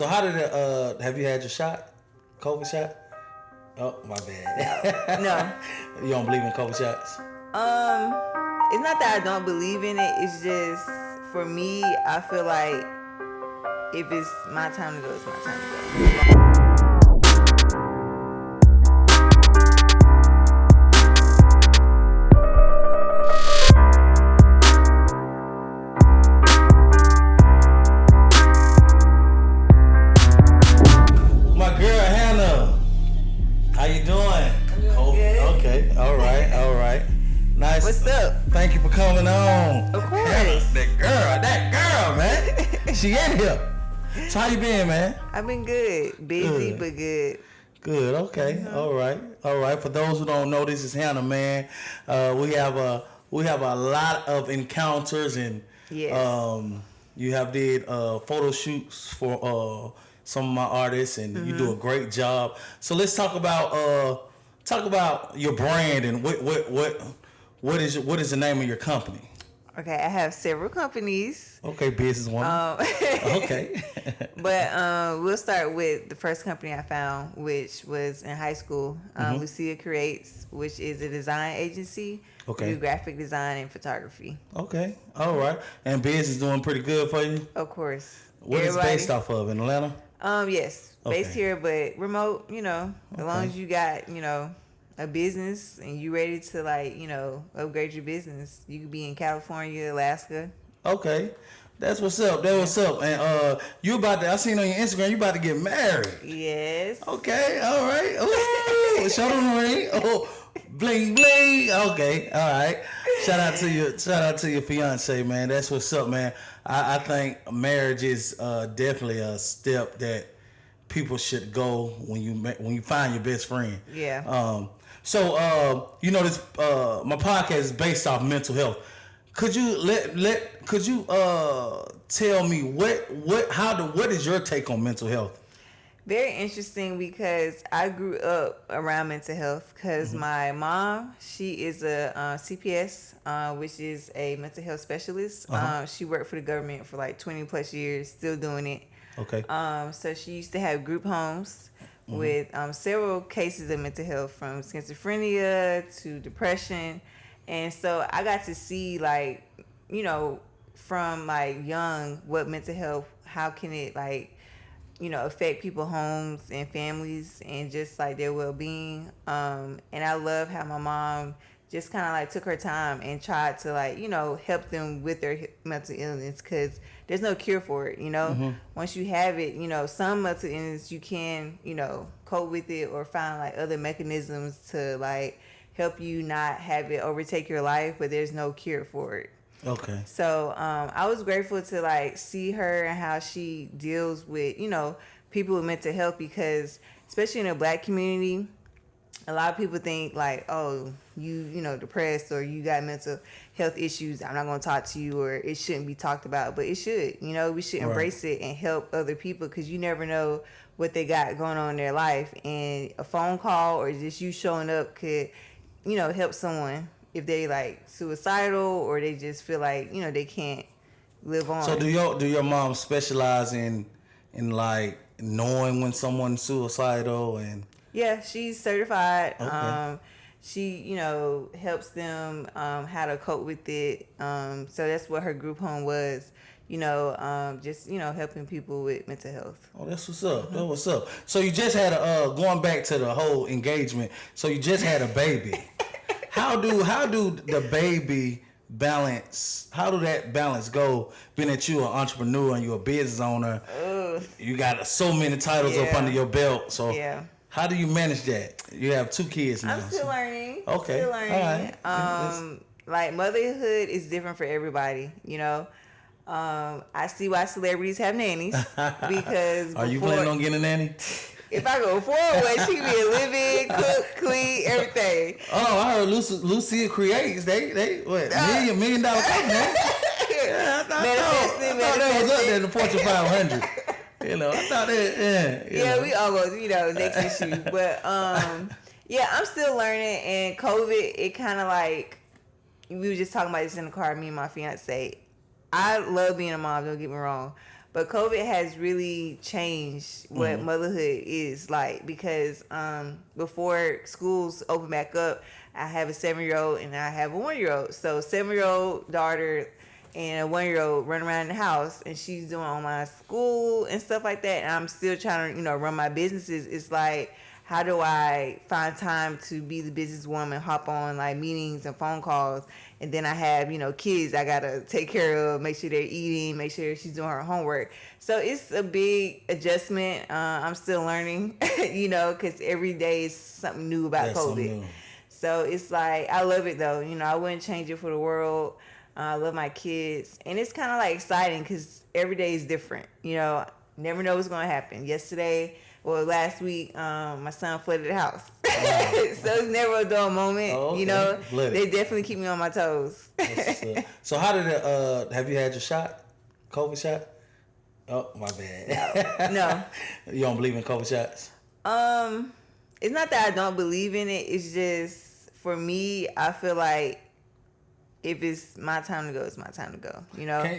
So how did it? Have you had your shot? COVID shot? Oh, my bad. No. You don't believe in COVID shots? It's not that I don't believe in it. It's just for me, I feel like if it's my time to go, it's my time to go. My girl Hanna, how you doing? I'm doing good. Okay, all right. Nice. What's up? Thank you for coming on. Of course. Hanna, that girl, man. She in here. So how you been, man? I've been good. Busy, Good. but good. Good. Okay. Mm-hmm. All right. For those who don't know, this is Hanna, man. We have a lot of encounters, and Yes. you have did photo shoots for some of my artists, and you Mm-hmm. do a great job. So let's talk about your brand and what is the name of your company? Okay, I have several companies. Okay, businesswoman. Okay. But we'll start with the first company I found, which was in high school. Lucia Creates, which is a design agency. Okay. We do graphic design and photography. Okay. All right. And business is doing pretty good for you. Of course. What is based off of in Atlanta? Yes, based Okay. here, but remote. As long Okay. as you got a business and you ready to upgrade your business, you could be in California, Alaska. Okay. That's what's up. And I seen on your Instagram you about to get married. Yes. Okay, all right. Oh, show them the ring. Oh, bling bling. Okay, all right. Shout out to your fiance, man. That's what's up, man. I think marriage is definitely a step that people should go when you find your best friend. Yeah. So this my podcast is based off mental health. Could you tell me what is your take on mental health? Very interesting because I grew up around mental health because my mom, she is a CPS, which is a mental health specialist. She worked for the government for like 20 plus years, still doing it. Okay. So she used to have group homes with several cases of mental health, from schizophrenia to depression. And so I got to see from young, what mental health, how can it affect people's homes and families and just their well-being. And I love how my mom just kind of took her time and tried to help them with their mental illness, because there's no cure for it. Once you have it, some mental illness you can cope with it or find other mechanisms to help you not have it overtake your life, but there's no cure for it. Okay. So I was grateful to see her and how she deals with people with mental health, because especially in the Black community, a lot of people think oh, you depressed or you got mental health issues, I'm not going to talk to you, or it shouldn't be talked about, but it should. We should embrace it and help other people, because you never know what they got going on in their life, and a phone call or just you showing up could help someone if they suicidal or they just feel they can't live on. So do your mom specialize in knowing when someone's suicidal? And Yeah, she's certified. Okay. She helps them how to cope with it. So that's what her group home was. Just helping people with mental health. Oh, that's what's up. That's what's up. So you just had going back to the whole engagement. So you just had a baby. How do the baby balance? How do that balance go? Being that you're an entrepreneur and you're a business owner, you got so many titles up under your belt. So how do you manage that? You have 2 kids now. I'm still learning. Okay. Still learning. All right. Motherhood is different for everybody. I see why celebrities have nannies, because Are you planning on getting a nanny? if I go forward, she can be a living, cook, clean, everything. Oh, I heard Lucia Creates. They what, $1 million company. Yeah, I thought that was up there in the Fortune 500. I thought that. Yeah, we almost, next issue. But I'm still learning. And COVID, it kind of we were just talking about this in the car, me and my fiance. I love being a mom, don't get me wrong. But COVID has really changed what motherhood is like, because before schools open back up, I have a 7-year-old and I have a 1-year-old. So 7-year-old daughter and a 1-year-old run around the house, and she's doing online school and stuff like that. And I'm still trying to, run my businesses. It's like, how do I find time to be the businesswoman, hop on like meetings and phone calls, and then I have, kids I gotta take care of, make sure they're eating, make sure she's doing her homework. So it's a big adjustment. I'm still learning, because every day is something new about COVID. So it's like, I love it though. I wouldn't change it for the world. I love my kids, and it's kind of like exciting because every day is different. Never know what's going to happen. Last week, my son flooded the house. Wow. So it's never a dull moment. Oh, okay. They definitely keep me on my toes. So how did it, have you had your shot? COVID shot? Oh, my bad. No. You don't believe in COVID shots? It's not that I don't believe in it. It's just, for me, I feel like if it's my time to go, it's my time to go.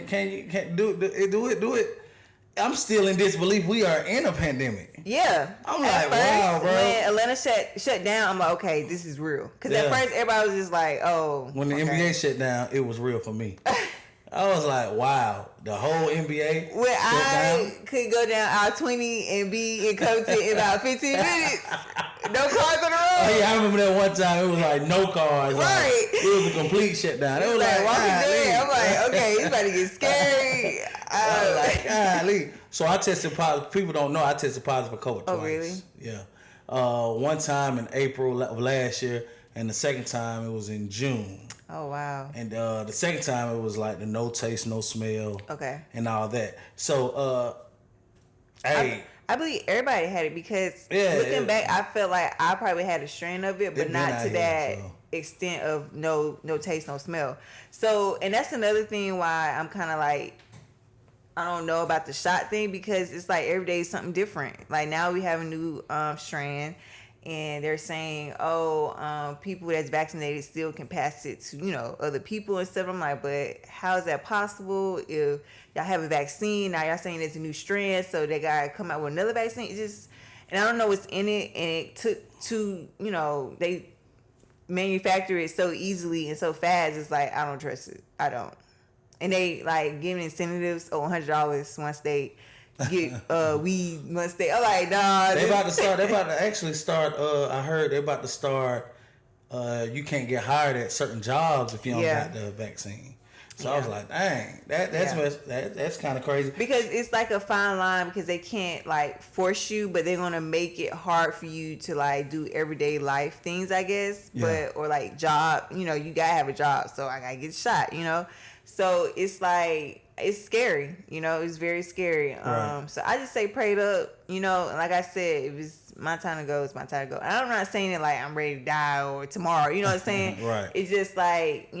Can you do it? I'm still in disbelief. We are in a pandemic. Yeah. I'm like, wow, bro. When Atlanta shut down, I'm like, okay, this is real. Because at first, everybody was just like, oh. When the NBA shut down, it was real for me. I was like, wow, the whole NBA. When I could go down I-20 and be in Compton in about 15 minutes. No cars on the road. Oh, yeah, I remember that one time. It was like no cars. Right. It was a complete shutdown. It was like Walking Dead. I'm like, okay, it's about to get scary. I was like, golly. So I tested positive. People don't know I tested positive for COVID twice. Oh, really? Yeah. One time in April of last year, and the second time it was in June. Oh, wow. And the second time it was like the no taste, no smell. Okay. And all that. So, hey. I believe everybody had it because looking back, I felt like I probably had a strain of it, but not to that extent of no taste, no smell. So, and that's another thing why I'm kind of like, I don't know about the shot thing, because it's like every day is something different. Like now we have a new strand, and they're saying, people that's vaccinated still can pass it to, other people and stuff. I'm like, but how is that possible if y'all have a vaccine? Now y'all saying it's a new strand, so they got to come out with another vaccine. It just, and I don't know what's in it, and it took to, they manufacture it so easily and so fast. It's like, I don't trust it. I don't. And they like giving incentives of $100 once they get weed, once they. I'm like, nah. They about to actually start. I heard they about to start. You can't get hired at certain jobs if you don't got the vaccine. So I was like, dang, that's kind of crazy. Because it's like a fine line, because they can't like force you, but they're gonna make it hard for you to like do everyday life things, I guess. Yeah. Or like job, you gotta have a job, so I gotta get shot, So it's like, it's scary, it's very scary. Right. So I just say prayed up, and like I said, if it's my time to go, it's my time to go. And I'm not saying it like I'm ready to die or tomorrow, you know what I'm saying? Right. It's just like,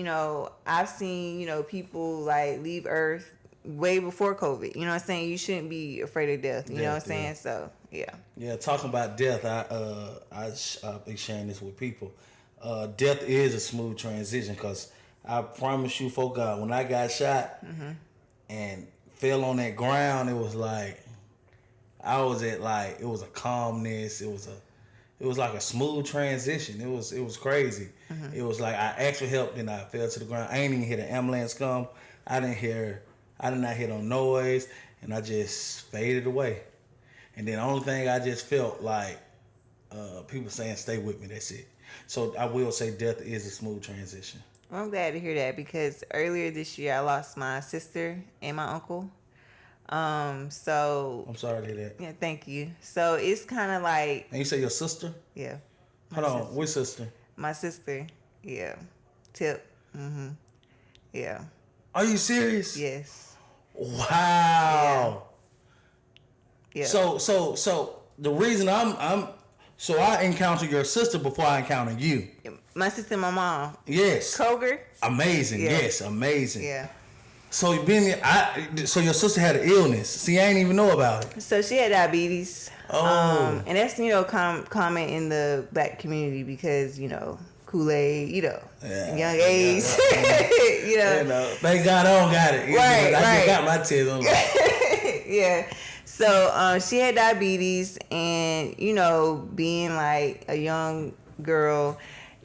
I've seen, people like leave Earth way before COVID, you know what I'm saying? You shouldn't be afraid of death, you know what I'm saying? So, yeah. Yeah, talking about death, I'll be sharing this with people. Death is a smooth transition, because I promise you, for God, when I got shot and fell on that ground, it was like I was at like, it was a calmness. It was like a smooth transition. It was crazy. It was like I asked for help, then I fell to the ground. I ain't even hear the ambulance come. I did not hear no noise, and I just faded away. And then the only thing I just felt like people saying, "Stay with me." That's it. So I will say, death is a smooth transition. I'm glad to hear that, because earlier this year I lost my sister and my uncle. So I'm sorry to hear that. Yeah, thank you. So it's kind of like. And you say your sister? Yeah. Hold on, which sister? My sister. Yeah. Tip. Yeah. Are you serious? Yes. Wow. Yeah. So the reason so I encountered your sister before I encountered you. My sister and my mom. Yes. Kroger. Amazing. Yeah. Yes, amazing. Yeah. So so your sister had an illness. See, I didn't even know about it. So she had diabetes. Oh. And that's, common in the black community, because, Kool-Aid, young age. Thank God I don't got it. Right, I just got my tears on. Yeah. So she had diabetes, and being like a young girl,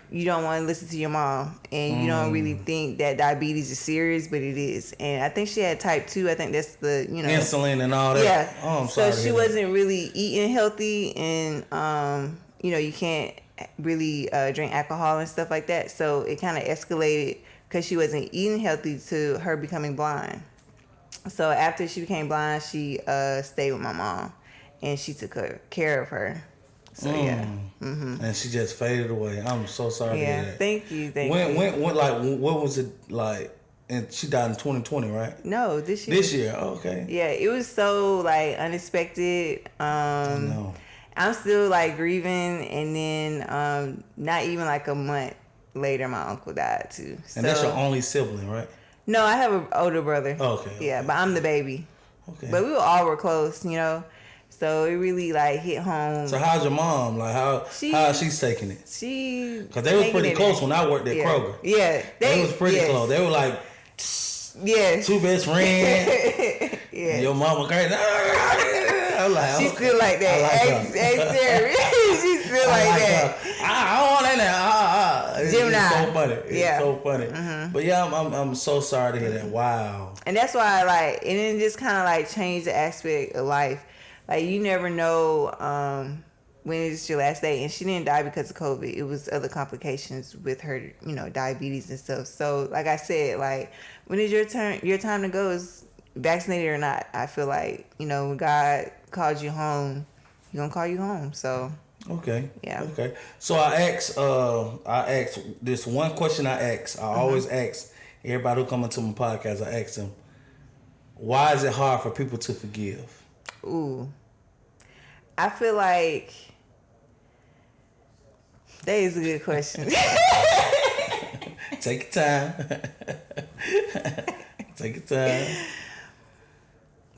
you don't want to listen to your mom, and you don't really think that diabetes is serious, but it is. And I think she had type 2. I think that's the insulin and all that. Yeah. Oh, I'm sorry. So she wasn't really eating healthy, and you can't really drink alcohol and stuff like that. So it kind of escalated because she wasn't eating healthy to her becoming blind. So after she became blind, she stayed with my mom, and she took care of her. So yeah. Mm-hmm. And she just faded away. I'm so sorry to hear that. Thank you. When like what was it like? And she died in 2020, right? No, this year. This year, okay. Yeah, it was so like unexpected. I know. I'm still like grieving, and then not even like a month later, my uncle died too. And that's your only sibling, right? No, I have an older brother. Okay. Yeah, but I'm the baby. Okay. But we all were close, So it really like hit home. So how's your mom? Like how she's taking it? Because they was pretty close when I worked at Kroger. Yeah, they was pretty close. They were like, two best friends. Yeah, and your mama crazy. I'm like, she's still like that. She's still like that. I don't want that now. Gemini. It's so funny. It's so funny. Mm-hmm. But yeah, I'm so sorry to hear that. Wow. And that's why and it just kind of like changed the aspect of life. Like you never know when it's your last day, and she didn't die because of COVID. It was other complications with her, diabetes and stuff. So like I said, like when is your time to go, is vaccinated or not. I feel like when God calls you home, He's gonna call you home. So okay, yeah, okay. So I asked this one question. I always ask everybody who come into my podcast. I ask them, why is it hard for people to forgive? Ooh, I feel like that is a good question. Take your time. Take your time.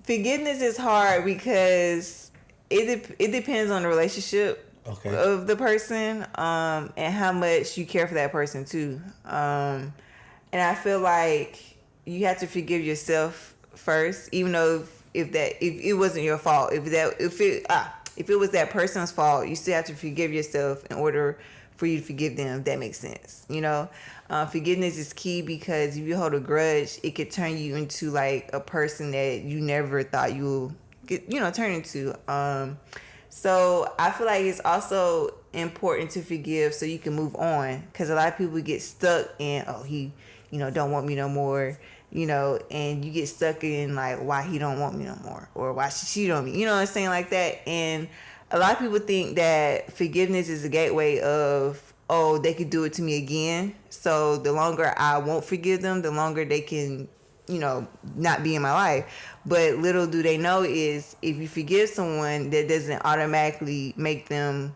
Forgiveness is hard because it depends on the relationship of the person and how much you care for that person too. And I feel like you have to forgive yourself first, even though if it wasn't your fault, if it was that person's fault, you still have to forgive yourself in order for you to forgive them, if that makes sense. Forgiveness is key because if you hold a grudge, it could turn you into like a person that you never thought you would turn into. So I feel like it's also important to forgive so you can move on, because a lot of people get stuck in, he don't want me no more, and you get stuck in like why he don't want me no more, or why she cheated on me, what I'm saying, like that. And a lot of people think that forgiveness is a gateway of, they could do it to me again. So the longer I won't forgive them, the longer they can, not be in my life. But little do they know is if you forgive someone, that doesn't automatically make them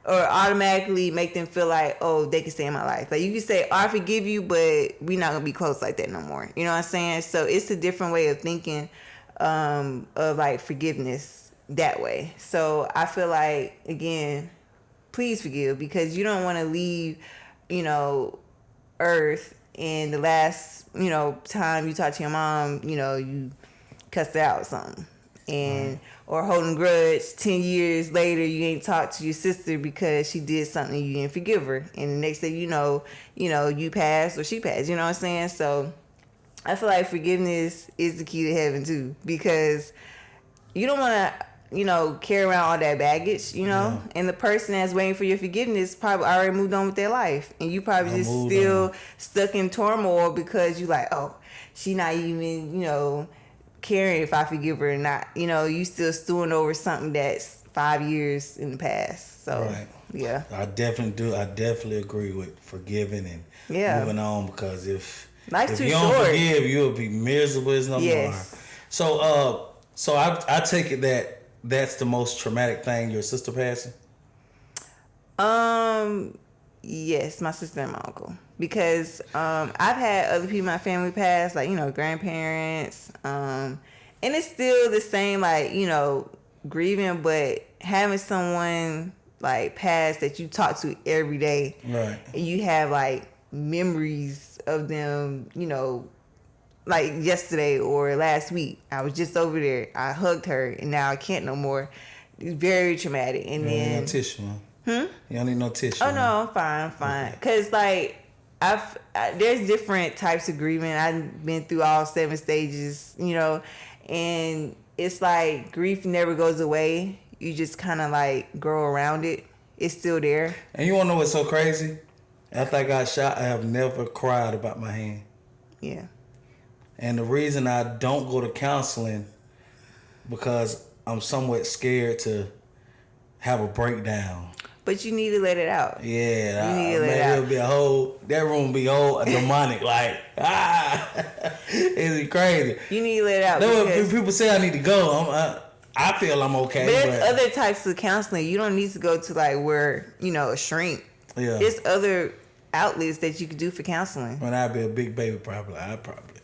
feel like, they can stay in my life. Like you can say, I forgive you, but we're not going to be close like that no more. You know what I'm saying? So it's a different way of thinking of like forgiveness that way. So I feel like, again, please forgive, because you don't want to leave, Earth, and the last, time you talk to your mom, you cussed her out or something. And or holding grudge 10 years later, you ain't talked to your sister because she did something you didn't forgive her. And the next thing you know, you passed or she passed. You know what I'm saying? So I feel like forgiveness is the key to heaven too, because you don't want to, carry around all that baggage, Yeah. And the person that's waiting for your forgiveness probably already moved on with their life, and you probably just still stuck in turmoil because you like, she not even, caring if I forgive her or not. You still stewing over something that's 5 years in the past. So, right. Yeah. I definitely do. I definitely agree with forgiving and moving on, because if you don't forgive, you'll be miserable as no more. So I take it that's the most traumatic thing, your sister passing? Yes, my sister and my uncle. Because I've had other people in my family pass, like, grandparents. And it's still the same, like, grieving, but having someone like pass that you talk to every day. Right. And you have like memories of them, like yesterday or last week. I was just over there. I hugged her, and now I can't no more. It's very traumatic. And You don't then need no tissue, huh? You don't need no tissue. oh no, I'm fine. Okay. Cause like there's different types of grieving. I've been through all 7 stages, you know, and it's like grief never goes away. You just kind of like grow around it. It's still there. And you want to know what's so crazy? After I got shot, I have never cried about my hand. Yeah. And the reason I don't go to counseling because I'm somewhat scared to have a breakdown. But you need to let it out. Yeah, you need to let it out. It'll be that room be whole demonic, like it's crazy. You need to let it out. When people say I need to go, I feel I'm okay. But there's other types of counseling. You don't need to go to like where a shrink. Yeah. There's other outlets that you could do for counseling. When I'd be a big baby, I'd probably.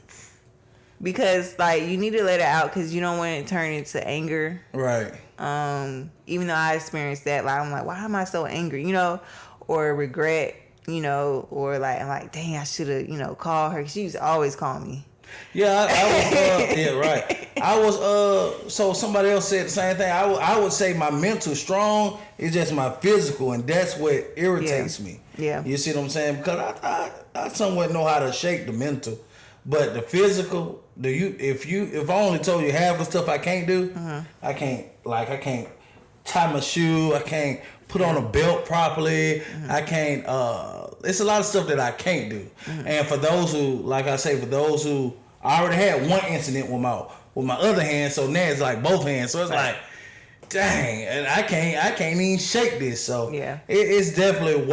Because like you need to let it out because you don't want it to turn into anger. Right. Even though I experienced that, like I'm like, why am I so angry? Or regret, or like I'm like, dang, I should have, called her. She used to always call me. Yeah, I was. Yeah, right. I was. So somebody else said the same thing. I would say my mental strong is just my physical, and that's what irritates me. Yeah. You see what I'm saying? Because I somewhat know how to shake the mental, but the physical. If I only told you half the stuff I can't do, I can't tie my shoe. I can't put on a belt properly. I can't. It's a lot of stuff that I can't do. And for those who, like I say, I already had one incident with my other hand, so now it's like both hands. So it's like, dang, and I can't even shake this. So yeah, it's definitely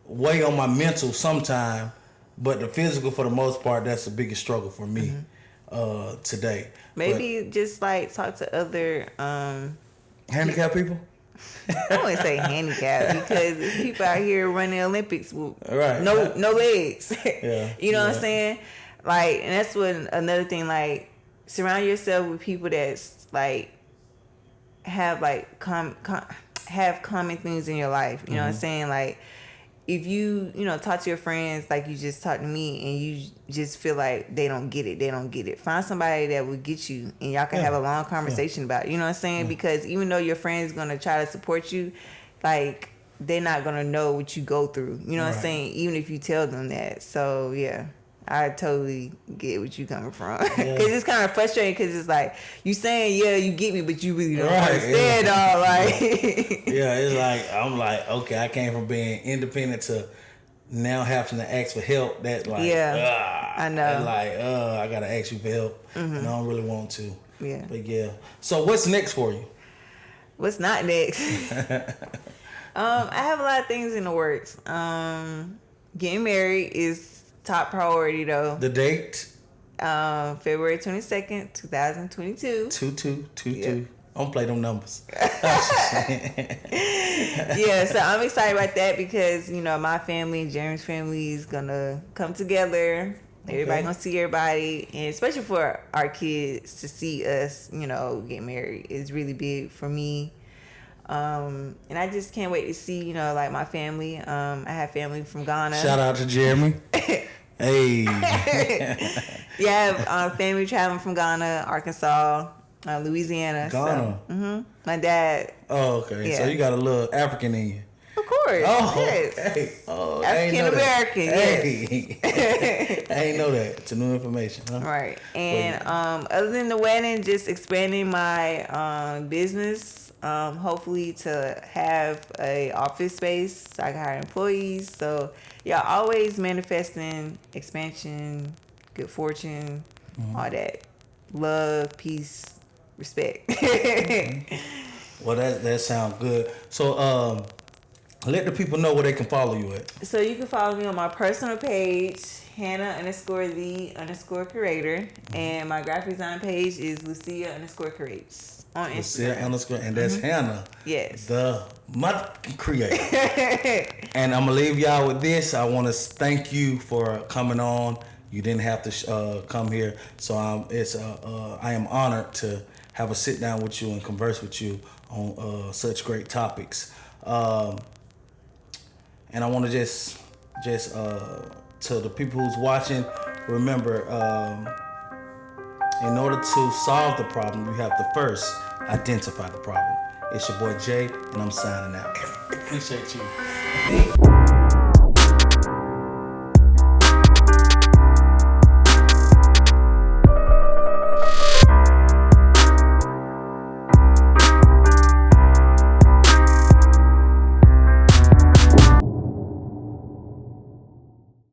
way on my mental sometime. But the physical, for the most part, that's the biggest struggle for me today. Maybe just like talk to other handicapped people. I wouldn't say handicapped because people out here running Olympics with right. no legs. Yeah, you know what I'm saying? Like, and that's what another thing. Like, surround yourself with people that's like have like have common things in your life. You know what I'm saying? Like, if you talk to your friends like you just talked to me and you just feel like they don't get it, find somebody that will get you and y'all can have a long conversation about it. You know what I'm saying? Because even though your friend's gonna try to support you, like they're not gonna know what you go through. You know what I'm saying? Even if you tell them that. So yeah, I totally get what you coming from. Because it's kind of frustrating because it's like you saying you get me, but you really don't understand all like. Yeah, it's like I'm like, okay, I came from being independent to now having to ask for help. That like I know. Like I gotta ask you for help, and I don't really want to. Yeah. But yeah. So what's next for you? What's not next? I have a lot of things in the works. Getting married is top priority though. The date? February 22nd, 2022. 2222. Yep. I don't play them numbers. Yeah, so I'm excited about that because, my family and Jeremy's family is gonna come together. Everybody gonna see everybody, and especially for our kids to see us, get married is really big for me. And I just can't wait to see, like my family. I have family from Ghana. Shout out to Jeremy. Hey. Yeah, I have family traveling from Ghana, Arkansas, Louisiana. Ghana. So, my dad. Oh, okay. Yeah. So you got a little African in you. Of course. Oh, yes. okay. Oh, African American. Yes. Hey. I ain't know that. It's a new information. Huh? Right. And other than the wedding, just expanding my business. Hopefully to have a office space so I can hire employees. So yeah, always manifesting expansion, good fortune, all that. Love, peace, respect. Well, that sounds good. So let the people know where they can follow you at. So you can follow me on my personal page, Hanna_the_creator. And my graphic design page is Lucia_creates. On Instagram. And that's Hanna. Yes. The mother creator. And I'm going to leave y'all with this. I want to thank you for coming on. You didn't have to come here. So I am honored to have a sit down with you and converse with you on such great topics. And I want to just to the people who's watching, remember, in order to solve the problem, you have to first identify the problem. It's your boy Jay, and I'm signing out. Appreciate you.